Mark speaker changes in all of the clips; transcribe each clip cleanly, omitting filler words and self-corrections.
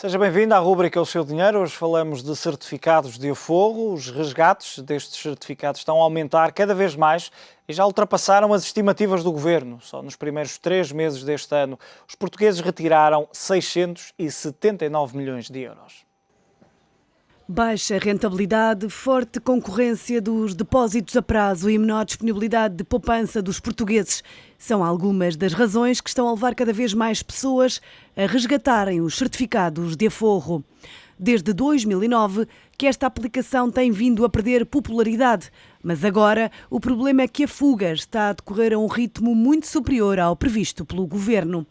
Speaker 1: Seja bem-vindo à rúbrica O Seu Dinheiro. Hoje falamos de certificados de aforro. Os resgates destes certificados estão a aumentar cada vez mais e já ultrapassaram as estimativas do Governo. Só nos primeiros 3 meses deste ano, os portugueses retiraram 679 milhões de euros.
Speaker 2: Baixa rentabilidade, forte concorrência dos depósitos a prazo e menor disponibilidade de poupança dos portugueses são algumas das razões que estão a levar cada vez mais pessoas a resgatarem os certificados de aforro. Desde 2009 que esta aplicação tem vindo a perder popularidade, mas agora o problema é que a fuga está a decorrer a um ritmo muito superior ao previsto pelo Governo.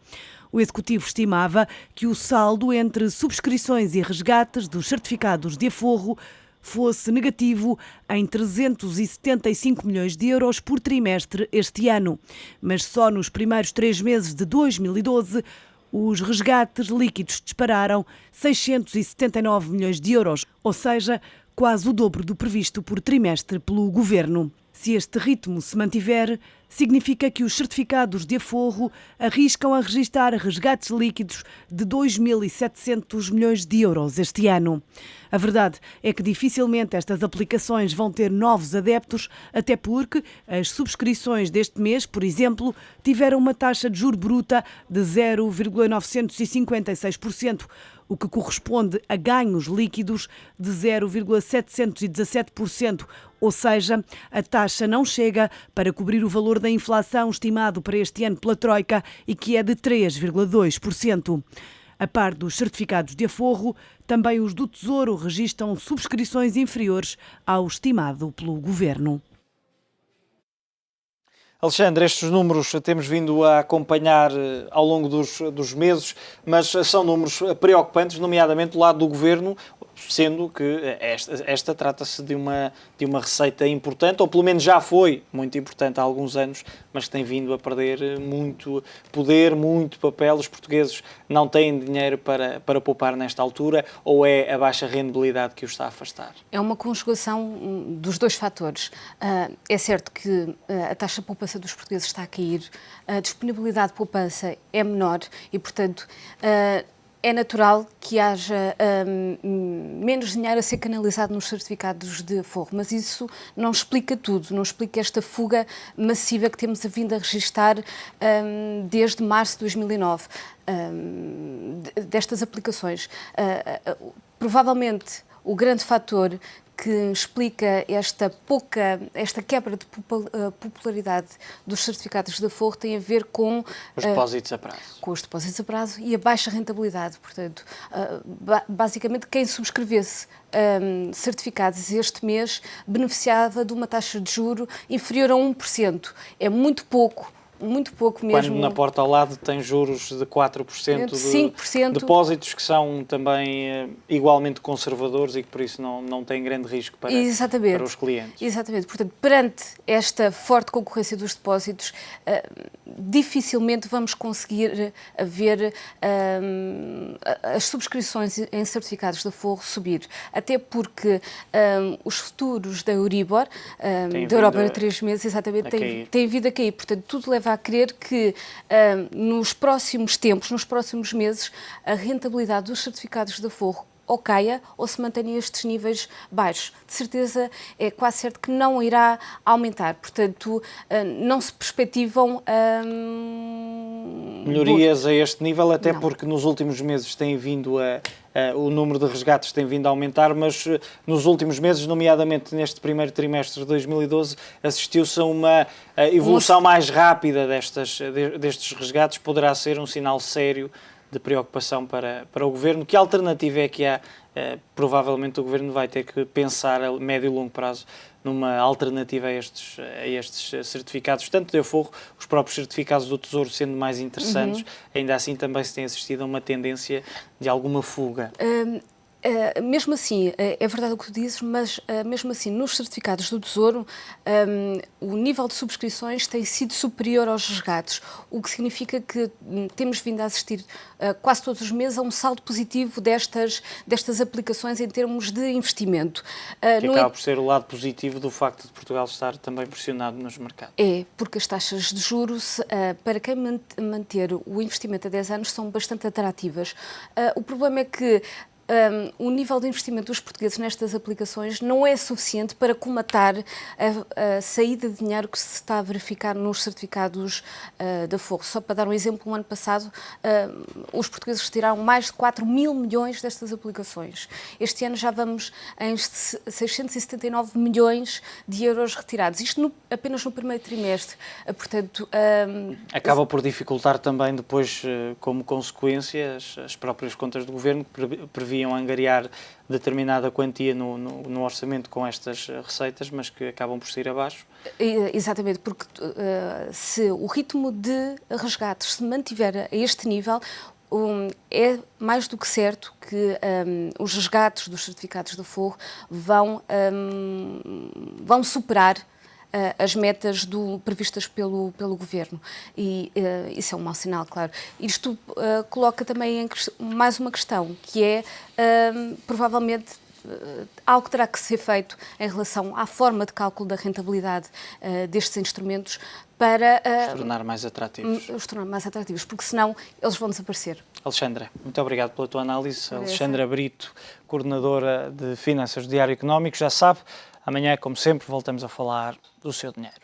Speaker 2: O Executivo estimava que o saldo entre subscrições e resgates dos certificados de aforro fosse negativo em 375 milhões de euros por trimestre este ano. Mas só nos primeiros 3 meses de 2012, os resgates líquidos dispararam 679 milhões de euros, ou seja, quase o dobro do previsto por trimestre pelo Governo. Se este ritmo se mantiver, significa que os certificados de aforro arriscam a registrar resgates líquidos de 2.700 milhões de euros este ano. A verdade é que dificilmente estas aplicações vão ter novos adeptos, até porque as subscrições deste mês, por exemplo, tiveram uma taxa de juro bruta de 0,956%, o que corresponde a ganhos líquidos de 0,717%, ou seja, a taxa não chega para cobrir o valor da inflação estimado para este ano pela Troika e que é de 3,2%. A par dos certificados de aforro, também os do Tesouro registram subscrições inferiores ao estimado pelo Governo.
Speaker 1: Alexandre, estes números temos vindo a acompanhar ao longo dos meses, mas são números preocupantes, nomeadamente do lado do Governo, sendo que esta trata-se de uma receita importante, ou pelo menos já foi muito importante há alguns anos, mas que tem vindo a perder muito poder, muito papel. Os portugueses não têm dinheiro para poupar nesta altura, ou é a baixa rendibilidade que os está a afastar?
Speaker 3: É uma conjugação dos dois fatores. É certo que a taxa de poupança dos portugueses está a cair, a disponibilidade de poupança é menor e, portanto, é natural que haja menos dinheiro a ser canalizado nos certificados de aforro, mas isso não explica tudo, não explica esta fuga massiva que temos vindo a registrar desde março de 2009 destas aplicações. Provavelmente o grande fator que explica esta quebra de popularidade dos certificados de aforro tem a ver com
Speaker 1: os depósitos a prazo.
Speaker 3: Com os depósitos a prazo e a baixa rentabilidade. Portanto, basicamente, quem subscrevesse certificados este mês beneficiava de uma taxa de juro inferior a 1%. É muito pouco mesmo.
Speaker 1: Quando na porta ao lado tem juros de 4% de
Speaker 3: 5%.
Speaker 1: Depósitos que são também igualmente conservadores e que por isso não têm grande risco para os clientes.
Speaker 3: Exatamente. Portanto, perante esta forte concorrência dos depósitos, dificilmente vamos conseguir ver as subscrições em certificados de aforro subir. Até porque os futuros da Euribor, da Europa a 3 meses, exatamente, têm vindo a cair. Portanto, tudo leva a crer que nos próximos tempos, nos próximos meses, a rentabilidade dos certificados de aforro ou caia ou se mantenha estes níveis baixos. De certeza, é quase certo que não irá aumentar. Portanto, não se perspectivam
Speaker 1: melhorias a este nível, até porque nos últimos meses tem vindo o número de resgates tem vindo a aumentar, mas nos últimos meses, nomeadamente neste primeiro trimestre de 2012, assistiu-se a uma evolução mais rápida destes resgates. Poderá ser um sinal sério de preocupação para o Governo. Que alternativa é que há? Provavelmente o Governo vai ter que pensar a médio e longo prazo numa alternativa a estes certificados, tanto de aforro, os próprios certificados do Tesouro sendo mais interessantes, ainda assim também se tem assistido a uma tendência de alguma fuga.
Speaker 3: Mesmo assim, é verdade o que tu dizes, mas mesmo assim, nos certificados do Tesouro, o nível de subscrições tem sido superior aos resgates, o que significa que temos vindo a assistir quase todos os meses a um saldo positivo destas aplicações em termos de investimento.
Speaker 1: Que acaba por ser o lado positivo do facto de Portugal estar também pressionado nos mercados.
Speaker 3: É, porque as taxas de juros, para quem manter o investimento a 10 anos, são bastante atrativas. O problema é que o nível de investimento dos portugueses nestas aplicações não é suficiente para comatar a saída de dinheiro que se está a verificar nos certificados da Forro. Só para dar um exemplo, no ano passado os portugueses retiraram mais de 4 mil milhões destas aplicações. Este ano já vamos em 679 milhões de euros retirados. Isto apenas no primeiro trimestre. Portanto,
Speaker 1: acaba por dificultar também depois, como consequência, as próprias contas do Governo, que previam angariar determinada quantia no orçamento com estas receitas, mas que acabam por sair abaixo.
Speaker 3: Exatamente, porque se o ritmo de resgates se mantiver a este nível, é mais do que certo que os resgates dos certificados do Forro vão superar as metas previstas pelo Governo. E isso é um mau sinal, claro. Isto coloca também mais uma questão, que é, provavelmente, algo que terá que ser feito em relação à forma de cálculo da rentabilidade destes instrumentos para
Speaker 1: os tornar mais atrativos.
Speaker 3: Os tornar mais atrativos, porque senão eles vão desaparecer.
Speaker 1: Alexandra, muito obrigado pela tua análise. Alexandra Brito, coordenadora de Finanças do Diário Económico. Já sabe, amanhã, como sempre, voltamos a falar do seu dinheiro.